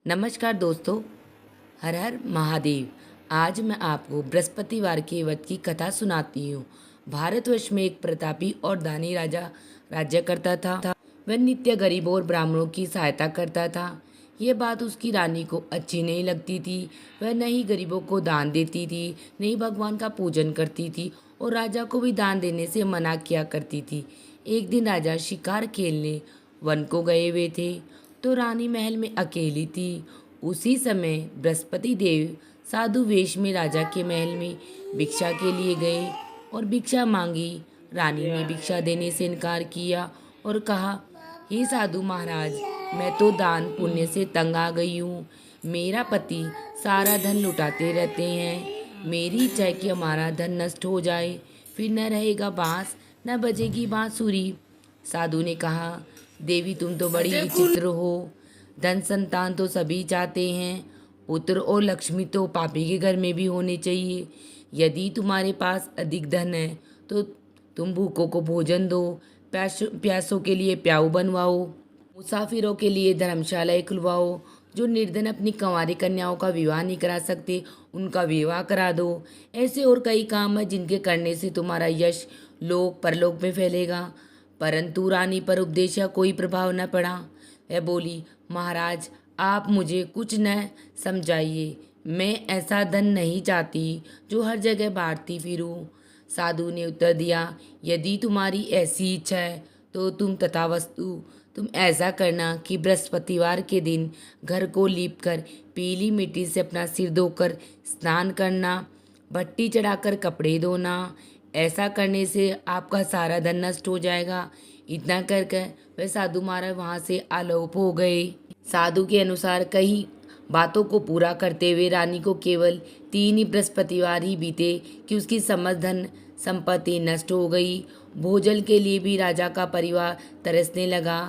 नमस्कार दोस्तों। हर हर महादेव। आज मैं आपको बृहस्पतिवार के व्रत की कथा सुनाती हूँ। भारतवर्ष में एक प्रतापी और दानी राजा राज्य करता था। वह नित्य गरीबों और ब्राह्मणों की सहायता करता था। यह बात उसकी रानी को अच्छी नहीं लगती थी। वह न ही गरीबों को दान देती थी, न ही भगवान का पूजन करती थी और राजा को भी दान देने से मना किया करती थी। एक दिन राजा शिकार खेलने वन को गए हुए थे, तो रानी महल में अकेली थी। उसी समय बृहस्पति देव साधु वेश में राजा के महल में भिक्षा के लिए गए और भिक्षा मांगी। रानी ने भिक्षा देने से इनकार किया और कहा, हे साधु महाराज, मैं तो दान पुण्य से तंग आ गई हूँ। मेरा पति सारा धन लुटाते रहते हैं। मेरी इच्छा है कि हमारा धन नष्ट हो जाए, फिर न रहेगा बांस, न बजेगी बांसुरी। साधु ने कहा, देवी तुम तो बड़ी विचित्र हो। धन संतान तो सभी चाहते हैं, पुत्र और लक्ष्मी तो पापी के घर में भी होने चाहिए। यदि तुम्हारे पास अधिक धन है तो तुम भूखों को भोजन दो, प्यासों के लिए प्याऊ बनवाओ, मुसाफिरों के लिए धर्मशालाएं खुलवाओ। जो निर्धन अपनी कंवारी कन्याओं का विवाह नहीं करा सकते, उनका विवाह करा दो। ऐसे और कई काम हैं जिनके करने से तुम्हारा यश लोक परलोक में फैलेगा। परंतु रानी पर उपदेश का कोई प्रभाव न पड़ा। वह बोली, महाराज आप मुझे कुछ न समझाइए। मैं ऐसा धन नहीं चाहती जो हर जगह बांटती फिरूं। साधु ने उत्तर दिया, यदि तुम्हारी ऐसी इच्छा है तो तुम ऐसा करना कि बृहस्पतिवार के दिन घर को लीपकर पीली मिट्टी से अपना सिर धोकर स्नान करना, भट्टी चढ़ाकर कपड़े धोना। ऐसा करने से आपका सारा धन नष्ट हो जाएगा। इतना कर वह साधु महाराज वहाँ से आलोप हो गए। साधु के अनुसार कई बातों को पूरा करते हुए रानी को केवल 3 ही बृहस्पतिवार ही बीते कि उसकी समस्त धन संपत्ति नष्ट हो गई। भोजन के लिए भी राजा का परिवार तरसने लगा।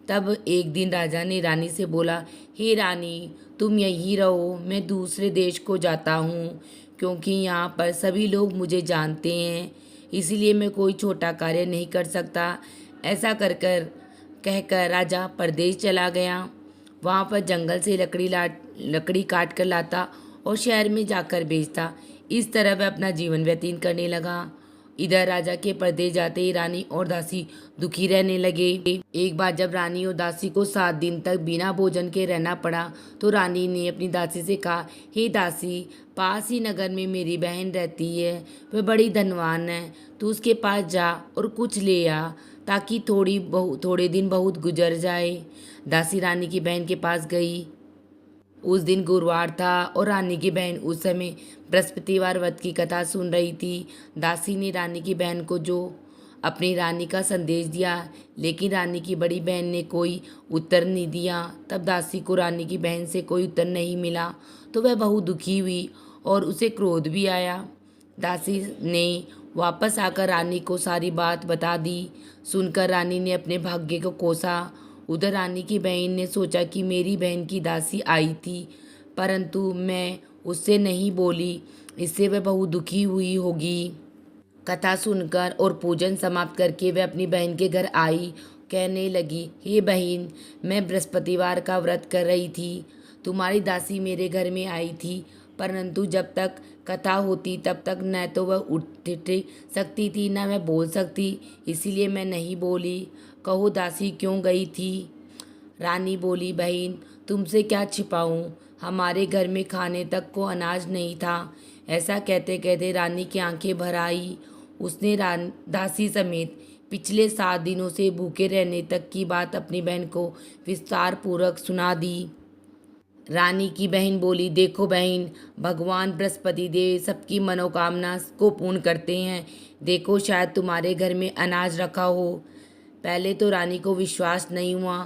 तब एक दिन राजा ने रानी से बोला, हे रानी, तुम यहीं रहो, मैं दूसरे देश को जाता हूँ, क्योंकि यहाँ पर सभी लोग मुझे जानते हैं, इसलिए मैं कोई छोटा कार्य नहीं कर सकता। ऐसा कर कर कहकर राजा परदेश चला गया। वहाँ पर जंगल से लकड़ी काट कर लाता और शहर में जाकर बेचता। इस तरह वह अपना जीवन व्यतीत करने लगा। इधर राजा के परदेश जाते ही रानी और दासी दुखी रहने लगे। एक बार जब रानी और दासी को 7 दिन तक बिना भोजन के रहना पड़ा, तो रानी ने अपनी दासी से कहा, हे दासी, पास ही नगर में मेरी बहन रहती है, वह बड़ी धनवान है, तू उसके पास जा और कुछ ले आ, ताकि थोड़े दिन बहुत गुजर जाए। दासी रानी की बहन के पास गई। उस दिन गुरुवार था और रानी की बहन उस समय बृहस्पतिवार व्रत की कथा सुन रही थी। दासी ने रानी की बहन को जो अपनी रानी का संदेश दिया, लेकिन रानी की बड़ी बहन ने कोई उत्तर नहीं दिया। तब दासी को रानी की बहन से कोई उत्तर नहीं मिला, तो वह बहुत दुखी हुई और उसे क्रोध भी आया। दासी ने वापस आकर रानी को सारी बात बता दी। सुनकर रानी ने अपने भाग्य को कोसा। उधर रानी की बहन ने सोचा कि मेरी बहन की दासी आई थी, परंतु मैं उससे नहीं बोली, इससे वह बहुत दुखी हुई होगी। कथा सुनकर और पूजन समाप्त करके वह अपनी बहन के घर आई। कहने लगी, हे बहन, मैं बृहस्पतिवार का व्रत कर रही थी। तुम्हारी दासी मेरे घर में आई थी, परंतु जब तक कथा होती तब तक न तो वह उठ सकती थी, न वह बोल सकती, इसीलिए मैं नहीं बोली। कहो दासी क्यों गई थी? रानी बोली, बहन, तुमसे क्या छिपाऊं, हमारे घर में खाने तक को अनाज नहीं था। ऐसा कहते कहते रानी की आंखें भर आई। उसने दासी समेत पिछले 7 दिनों से भूखे रहने तक की बात अपनी बहन को विस्तार पूर्वक सुना दी। रानी की बहन बोली, देखो बहन, भगवान बृहस्पति देव सबकी मनोकामना को पूर्ण करते हैं। देखो, शायद तुम्हारे घर में अनाज रखा हो। पहले तो रानी को विश्वास नहीं हुआ,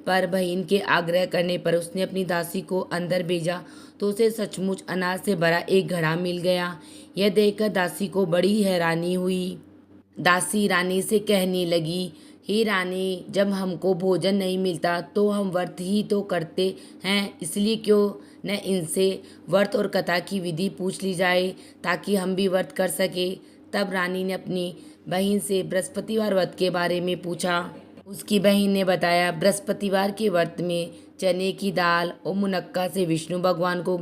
पर बहन के आग्रह करने पर उसने अपनी दासी को अंदर भेजा, तो उसे सचमुच अनाज से भरा एक घड़ा मिल गया। यह देखकर दासी को बड़ी हैरानी हुई। दासी रानी से कहने लगी, हे रानी, जब हमको भोजन नहीं मिलता तो हम व्रत ही तो करते हैं, इसलिए क्यों न इनसे व्रत और कथा की विधि पूछ ली जाए, ताकि हम भी व्रत कर सके। तब रानी ने अपनी बहन से बृहस्पतिवार व्रत के बारे में पूछा। उसकी बहन ने बताया, बृहस्पतिवार के व्रत में चने की दाल और मुनक्का से विष्णु भगवान को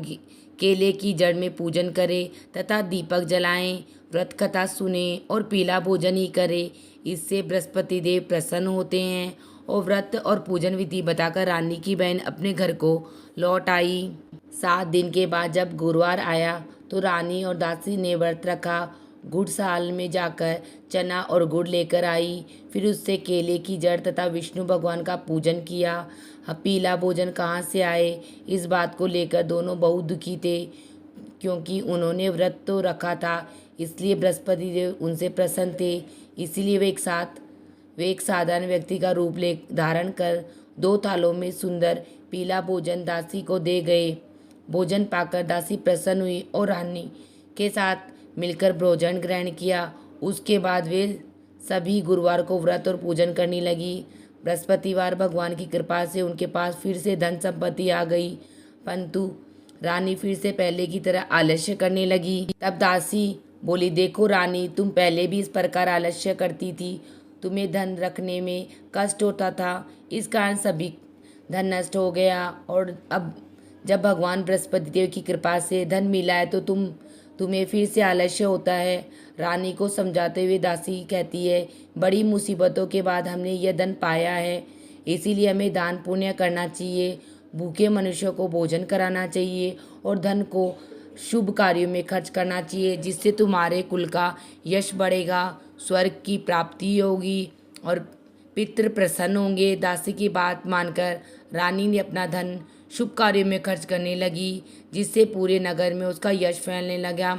केले की जड़ में पूजन करें तथा दीपक जलाएं, व्रत कथा सुने और पीला भोजन ही करें। इससे बृहस्पति देव प्रसन्न होते हैं। और व्रत और पूजन विधि बताकर रानी की बहन अपने घर को लौट आई। 7 दिन के बाद जब गुरुवार आया तो रानी और दासी ने व्रत रखा। गुड़साल में जाकर चना और गुड़ लेकर आई, फिर उससे केले की जड़ तथा विष्णु भगवान का पूजन किया। पीला भोजन कहाँ से आए, इस बात को लेकर दोनों बहुत दुखी थे, क्योंकि उन्होंने व्रत तो रखा था, इसलिए बृहस्पति देव उनसे प्रसन्न थे। इसीलिए वे एक साधारण व्यक्ति का रूप ले धारण कर 2 थालों में सुंदर पीला भोजन दासी को दे गए। भोजन पाकर दासी प्रसन्न हुई और रानी के साथ मिलकर भोजन ग्रहण किया। उसके बाद वे सभी गुरुवार को व्रत और पूजन करने लगी। बृहस्पतिवार भगवान की कृपा से उनके पास फिर से धन संपत्ति आ गई, परंतु रानी फिर से पहले की तरह आलस्य करने लगी। तब दासी बोली, देखो रानी, तुम पहले भी इस प्रकार आलस्य करती थी, तुम्हें धन रखने में कष्ट होता था, इस कारण सभी धन नष्ट हो गया, और अब जब भगवान बृहस्पति देव की कृपा से धन मिला है तो तुम्हें फिर से आलस्य होता है। रानी को समझाते हुए दासी कहती है, बड़ी मुसीबतों के बाद हमने यह धन पाया है, इसीलिए हमें दान पुण्य करना चाहिए, भूखे मनुष्यों को भोजन कराना चाहिए और धन को शुभ कार्यों में खर्च करना चाहिए, जिससे तुम्हारे कुल का यश बढ़ेगा, स्वर्ग की प्राप्ति होगी और पितृ प्रसन्न होंगे। दासी की बात मानकर रानी ने अपना धन शुभ कार्यों में खर्च करने लगी, जिससे पूरे नगर में उसका यश फैलने लगा।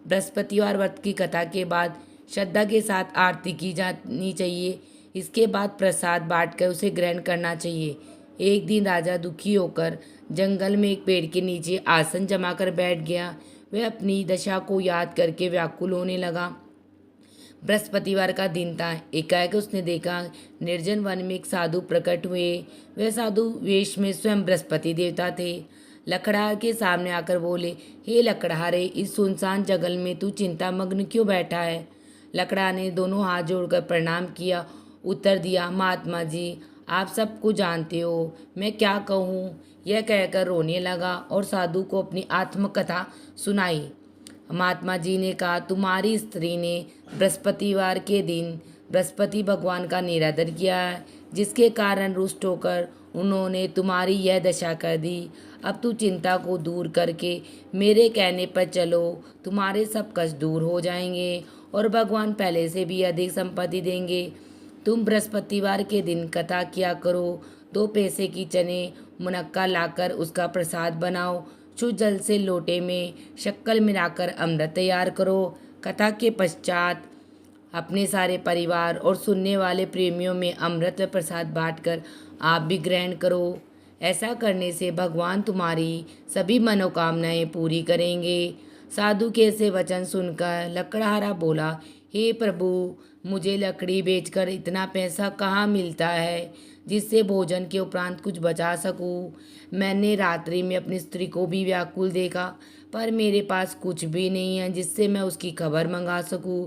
बृहस्पतिवार व्रत की कथा के बाद श्रद्धा के साथ आरती की जानी चाहिए। इसके बाद प्रसाद बांटकर उसे ग्रहण करना चाहिए। एक दिन राजा दुखी होकर जंगल में एक पेड़ के नीचे आसन जमाकर बैठ गया। वह अपनी दशा को याद करके व्याकुल होने लगा। बृहस्पतिवार का दिन था। एकाएक उसने देखा निर्जन वन में एक साधु प्रकट हुए। वह साधु वेश में स्वयं बृहस्पति देवता थे। लकड़हार के सामने आकर बोले, हे लकड़हारे, इस सुनसान जंगल में तू चिंतामग्न क्यों बैठा है? लकड़हार ने दोनों हाथ जोड़कर प्रणाम किया। उत्तर दिया, महात्मा जी, आप सबको जानते हो, मैं क्या कहूँ? यह कहकर रोने लगा और साधु को अपनी आत्मकथा सुनाई। महात्मा जी ने कहा, तुम्हारी स्त्री ने बृहस्पतिवार के दिन बृहस्पति भगवान का निरादर किया है, जिसके कारण रुष्ट होकर उन्होंने तुम्हारी यह दशा कर दी। अब तू चिंता को दूर करके मेरे कहने पर चलो, तुम्हारे सब कष्ट दूर हो जाएंगे और भगवान पहले से भी अधिक संपत्ति देंगे। तुम बृहस्पतिवार के दिन कथा किया करो। 2 पैसे की चने मुनक्का लाकर उसका प्रसाद बनाओ। शुद्ध जल से लोटे में शक्कर मिलाकर अमृत तैयार करो। कथा के पश्चात अपने सारे परिवार और सुनने वाले प्रेमियों में अमृत व प्रसाद बांटकर आप भी ग्रहण करो। ऐसा करने से भगवान तुम्हारी सभी मनोकामनाएं पूरी करेंगे। साधु के ऐसे वचन सुनकर लकड़हारा बोला, हे प्रभु, मुझे लकड़ी बेचकर इतना पैसा कहाँ मिलता है जिससे भोजन के उपरांत कुछ बचा सकूं? मैंने रात्रि में अपनी स्त्री को भी व्याकुल देखा, पर मेरे पास कुछ भी नहीं है जिससे मैं उसकी खबर मंगा सकूं।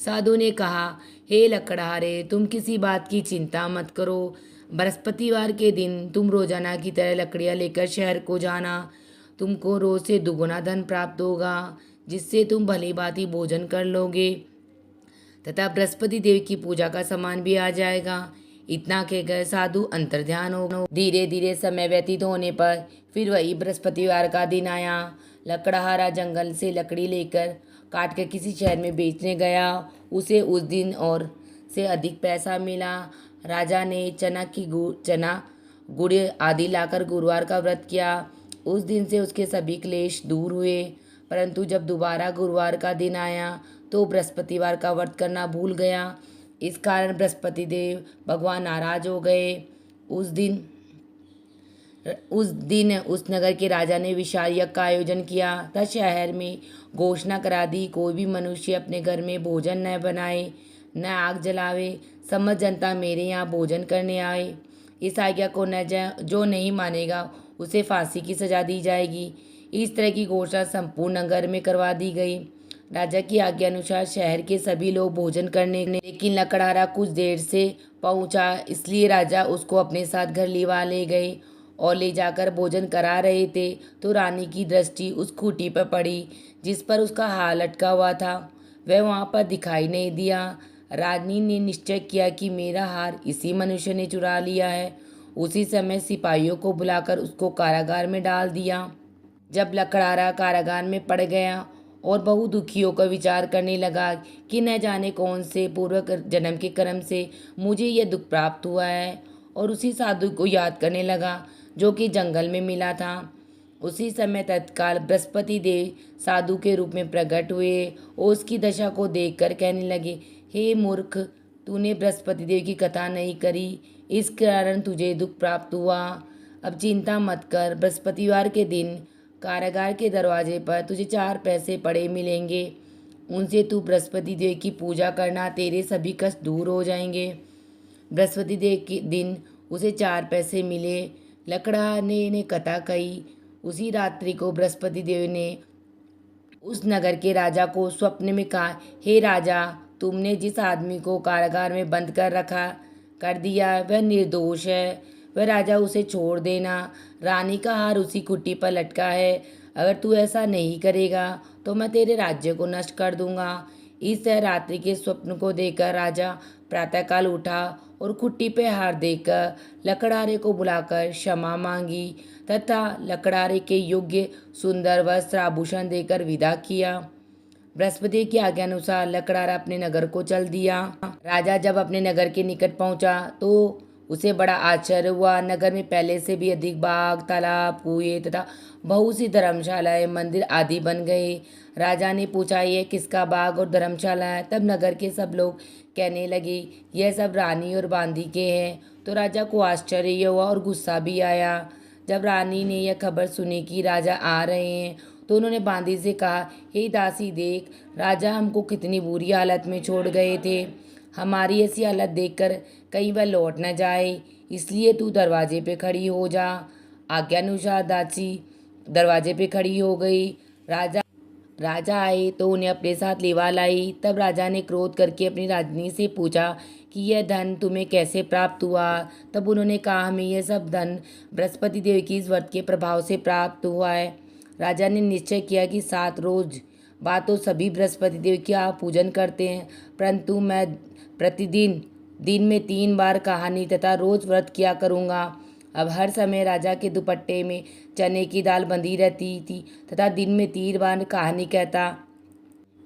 साधु ने कहा, हे लकड़हारे, तुम किसी बात की चिंता मत करो। बृहस्पतिवार के दिन तुम रोजाना की तरह लकड़ियाँ लेकर शहर को जाना। तुमको रोज से दुगुना धन प्राप्त होगा, जिससे तुम भली भांति भोजन कर लोगे तथा बृहस्पति देव की पूजा का सामान भी आ जाएगा। इतना कहकर साधु अंतर्ध्यान हो गए। धीरे धीरे समय व्यतीत होने पर फिर वही बृहस्पतिवार का दिन आया। लकड़हारा जंगल से लकड़ी लेकर काट कर किसी शहर में बेचने गया। उसे उस दिन और से अधिक पैसा मिला। राजा ने चना गुड़ आदि लाकर गुरुवार का व्रत किया। उस दिन से उसके सभी क्लेश दूर हुए। परंतु जब दोबारा गुरुवार का दिन आया तो बृहस्पतिवार का व्रत करना भूल गया। इस कारण बृहस्पति देव भगवान नाराज हो गए। उस दिन उस नगर के राजा ने विशाल यज्ञ का आयोजन किया तथा शहर में घोषणा करा दी, कोई भी मनुष्य अपने घर में भोजन न बनाए, न आग जलावे। समस्त जनता मेरे यहाँ भोजन करने आए। इस आज्ञा को जो नहीं मानेगा उसे फांसी की सजा दी जाएगी। इस तरह की घोषणा संपूर्ण नगर में करवा दी गई। राजा की आज्ञा अनुसार शहर के सभी लोग भोजन करने, लेकिन लकड़हारा कुछ देर से पहुंचा, इसलिए राजा उसको अपने साथ घर लिवा ले गए और ले जाकर भोजन करा रहे थे तो रानी की दृष्टि उस खूंटी पर पड़ी जिस पर उसका हार लटका हुआ था। वह वहां पर दिखाई नहीं दिया। रानी ने निश्चय किया कि मेरा हार इसी मनुष्य ने चुरा लिया है। उसी समय सिपाहियों को बुलाकर उसको कारागार में डाल दिया। जब लकड़हारा कारागार में पड़ गया और बहु दुखी होकर विचार करने लगा कि न जाने कौन से पूर्व जन्म के कर्म से मुझे यह दुख प्राप्त हुआ है, और उसी साधु को याद करने लगा जो कि जंगल में मिला था। उसी समय तत्काल बृहस्पति देव साधु के रूप में प्रकट हुए और उसकी दशा को देखकर कहने लगे, हे मूर्ख, तूने बृहस्पति देव की कथा नहीं करी, इस कारण तुझे दुख प्राप्त हुआ। अब चिंता मत कर, बृहस्पतिवार के दिन कारागार के दरवाजे पर तुझे 4 पैसे पड़े मिलेंगे। उनसे तू बृहस्पति देव की पूजा करना, तेरे सभी कष्ट दूर हो जाएंगे। बृहस्पति देव के दिन उसे 4 पैसे मिले। लकड़ा ने कथा कही। उसी रात्रि को बृहस्पति देव ने उस नगर के राजा को स्वप्न में कहा, हे राजा, तुमने जिस आदमी को कारागार में बंद कर रखा कर दिया वह निर्दोष है, वह राजा उसे छोड़ देना। रानी का हार उसी कुट्टी पर लटका है। अगर तू ऐसा नहीं करेगा तो मैं तेरे राज्य को नष्ट कर दूंगा। इस तरह रात्रि के स्वप्न को देखकर राजा प्रातःकाल उठा और कुट्टी पे हार देकर लकड़हारे को बुलाकर क्षमा मांगी तथा लकड़हारे के योग्य सुंदर वस्त्र आभूषण देकर विदा किया। बृहस्पति की आज्ञा अनुसार लकड़हारा अपने नगर को चल दिया। राजा जब अपने नगर के निकट पहुंचा तो उसे बड़ा आश्चर्य हुआ। नगर में पहले से भी अधिक बाग, तालाब, कुएं तथा बहुत सी धर्मशालाएं, मंदिर आदि बन गए। राजा ने पूछा, यह किसका बाग और धर्मशाला है? तब नगर के सब लोग कहने लगे, यह सब रानी और बांदी के हैं। तो राजा को आश्चर्य हुआ और गुस्सा भी आया। जब रानी ने यह खबर सुनी कि राजा आ रहे हैं तो उन्होंने बांदी से कहा, हे दासी, देख राजा हमको कितनी बुरी हालत में छोड़ गए थे। हमारी ऐसी हालत देखकर कहीं वह लौट न जाए, इसलिए तू दरवाजे पे खड़ी हो जा। आज्ञानुसार दासी दरवाजे पे खड़ी हो गई। राजा आए तो उन्हें अपने साथ लेवा लाई। तब राजा ने क्रोध करके अपनी रानी से पूछा कि यह धन तुम्हें कैसे प्राप्त हुआ? तब उन्होंने कहा, हमें यह सब धन बृहस्पति देव की इस व्रत के प्रभाव से प्राप्त हुआ है। राजा ने निश्चय किया कि 7 रोज बाद तो सभी बृहस्पति देव का पूजन करते हैं, परंतु मैं प्रतिदिन दिन में 3 बार कहानी तथा रोज व्रत किया करूँगा। अब हर समय राजा के दुपट्टे में चने की दाल बंधी रहती थी तथा दिन में 3 बार कहानी कहता।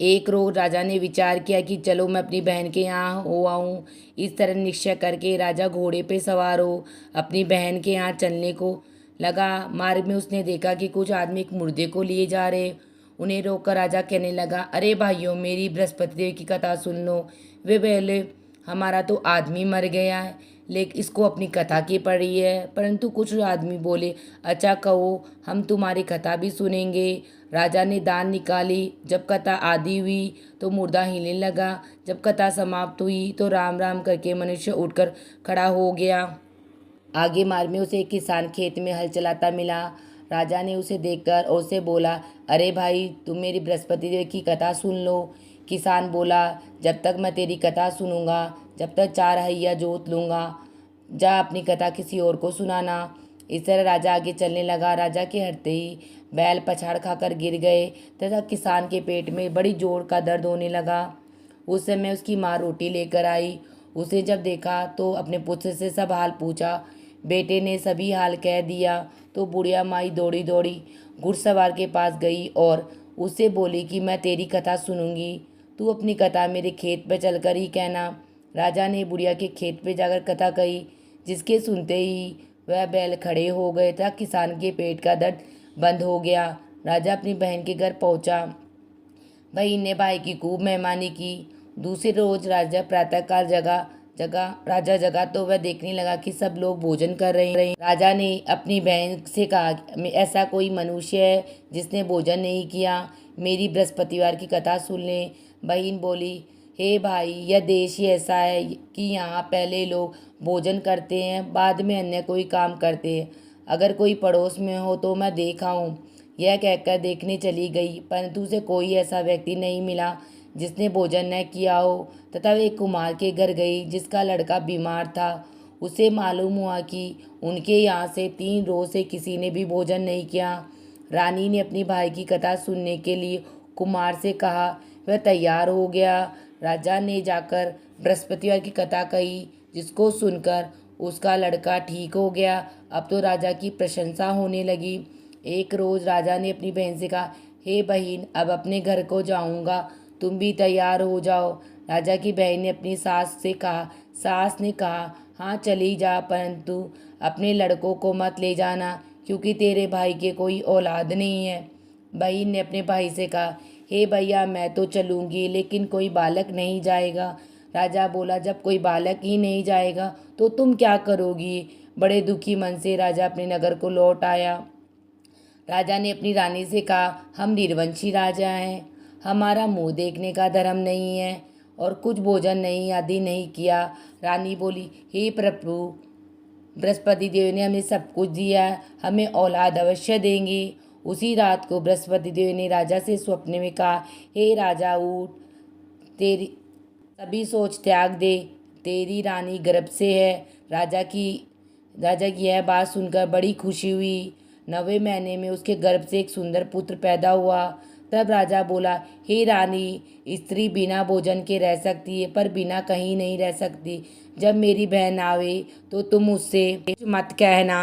एक रोज राजा ने विचार किया कि चलो मैं अपनी बहन के यहाँ हो आऊँ। इस तरह निश्चय करके राजा घोड़े पे सवार हो अपनी बहन के यहाँ चलने को लगा। मार्ग में उसने देखा कि कुछ आदमी एक मुर्दे को लिए जा रहे। उन्हें रोककर राजा कहने लगा, अरे भाइयों, मेरी बृहस्पति देव की कथा सुन लो। वे बोले, हमारा तो आदमी मर गया है, लेकिन इसको अपनी कथा की पड़ी है। परंतु कुछ आदमी बोले, अच्छा कहो, हम तुम्हारी कथा भी सुनेंगे। राजा ने दान निकाली। जब कथा आदि हुई तो मुर्दा हिलने लगा। जब कथा समाप्त हुई तो राम राम करके मनुष्य उठकर खड़ा हो गया। आगे मार्ग में उसे एक किसान खेत में हल चलाता मिला। राजा ने उसे देखकर और उसे बोला, अरे भाई, तुम मेरी बृहस्पति देव की कथा सुन लो। किसान बोला, जब तक मैं तेरी कथा सुनूंगा जब तक 4 हइया जोत लूँगा। जा अपनी कथा किसी और को सुनाना। इस तरह राजा आगे चलने लगा। राजा के हटते ही बैल पछाड़ खाकर गिर गए तथा किसान के पेट में बड़ी जोर का दर्द होने लगा। उस समय उसकी माँ रोटी लेकर आई। उसे जब देखा तो अपने पुत्र से सब हाल पूछा। बेटे ने सभी हाल कह दिया तो बुढ़िया माई दौड़ी दौड़ी घुड़सवार के पास गई और उससे बोली कि मैं तेरी कथा सुनूंगी, तू अपनी कथा मेरे खेत पर चलकर ही कहना। राजा ने बुढ़िया के खेत पे जाकर कथा कही, जिसके सुनते ही वह बैल खड़े हो गए था। किसान के पेट का दर्द बंद हो गया। राजा अपनी बहन के घर पहुंचा। बहन ने भाई की खूब मेहमानी की। दूसरे रोज राजा प्रातःकाल राजा जगा तो वह देखने लगा कि सब लोग भोजन कर रहे हैं। राजा ने अपनी बहन से कहा, ऐसा कोई मनुष्य है जिसने भोजन नहीं किया, मेरी बृहस्पतिवार की कथा सुन ले। बहन बोली, हे भाई, यह देश ही ऐसा है कि यहाँ पहले लोग भोजन करते हैं, बाद में अन्य कोई काम करते हैं। अगर कोई पड़ोस में हो तो मैं देखा हूँ, यह कहकर देखने चली गई, परंतु उसे कोई ऐसा व्यक्ति नहीं मिला जिसने भोजन न किया हो। तथा वे एक कुम्हार के घर गई जिसका लड़का बीमार था। उसे मालूम हुआ कि उनके यहाँ से 3 रोज से किसी ने भी भोजन नहीं किया। रानी ने अपनी भाई की कथा सुनने के लिए कुम्हार से कहा। वह तैयार हो गया। राजा ने जाकर बृहस्पतिवार की कथा कही, जिसको सुनकर उसका लड़का ठीक हो गया। अब तो राजा की प्रशंसा होने लगी। एक रोज राजा ने अपनी बहन से कहा, हे बहन, अब अपने घर को जाऊंगा, तुम भी तैयार हो जाओ। राजा की बहन ने अपनी सास से कहा। सास ने कहा, हाँ चली जा, परंतु अपने लड़कों को मत ले जाना, क्योंकि तेरे भाई के कोई औलाद नहीं है। बहन ने अपने भाई से कहा, हे भैया, मैं तो चलूंगी, लेकिन कोई बालक नहीं जाएगा। राजा बोला, जब कोई बालक ही नहीं जाएगा तो तुम क्या करोगी। बड़े दुखी मन से राजा अपने नगर को लौट आया। राजा ने अपनी रानी से कहा, हम निर्वंशी राजा हैं, हमारा मुंह देखने का धर्म नहीं है और कुछ भोजन नहीं आदि नहीं किया। रानी बोली, हे प्रभु, बृहस्पति देव ने हमें सब कुछ दिया है, हमें औलाद अवश्य देंगे। उसी रात को बृहस्पति देव ने राजा से स्वप्न में कहा, हे राजा, उठ, तेरी सभी सोच त्याग दे, तेरी रानी गर्भ से है। राजा की यह बात सुनकर बड़ी खुशी हुई। 9वें महीने में उसके गर्भ से एक सुंदर पुत्र पैदा हुआ। तब राजा बोला, हे रानी, स्त्री बिना भोजन के रह सकती है, पर बिना कहीं नहीं रह सकती। जब मेरी बहन आवे तो तुम उससे मत कहना।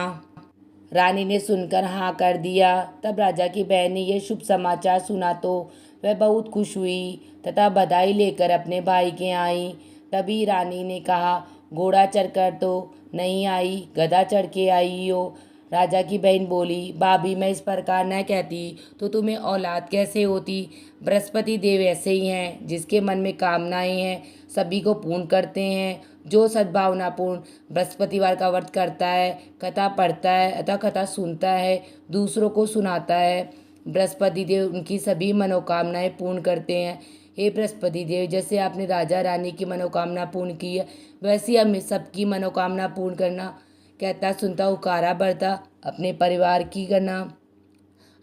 रानी ने सुनकर हाँ कर दिया। तब राजा की बहन ने यह शुभ समाचार सुना तो वह बहुत खुश हुई तथा बधाई लेकर अपने भाई के आई। तभी रानी ने कहा, घोड़ा चढ़कर तो नहीं आई, गधा चढ़ के आई हो। राजा की बहन बोली, भाभी, मैं इस प्रकार न कहती तो तुम्हें औलाद कैसे होती। बृहस्पति देव ऐसे ही हैं, जिसके मन में कामनाएं हैं सभी को पूर्ण करते हैं। जो सद्भावनापूर्ण बृहस्पतिवार का व्रत करता है, कथा पढ़ता है अथवा कथा सुनता है, दूसरों को सुनाता है, बृहस्पति देव उनकी सभी मनोकामनाएं पूर्ण करते हैं। हे बृहस्पति देव, जैसे आपने राजा रानी की मनोकामना पूर्ण की है, वैसे हमें सबकी मनोकामना पूर्ण करना। कहता सुनता उकारा भरता अपने परिवार की करना।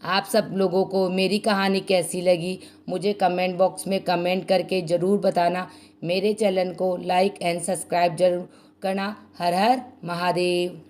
आप सब लोगों को मेरी कहानी कैसी लगी मुझे कमेंट बॉक्स में कमेंट करके ज़रूर बताना। मेरे चैनल को लाइक एंड सब्सक्राइब जरूर करना। हर हर महादेव।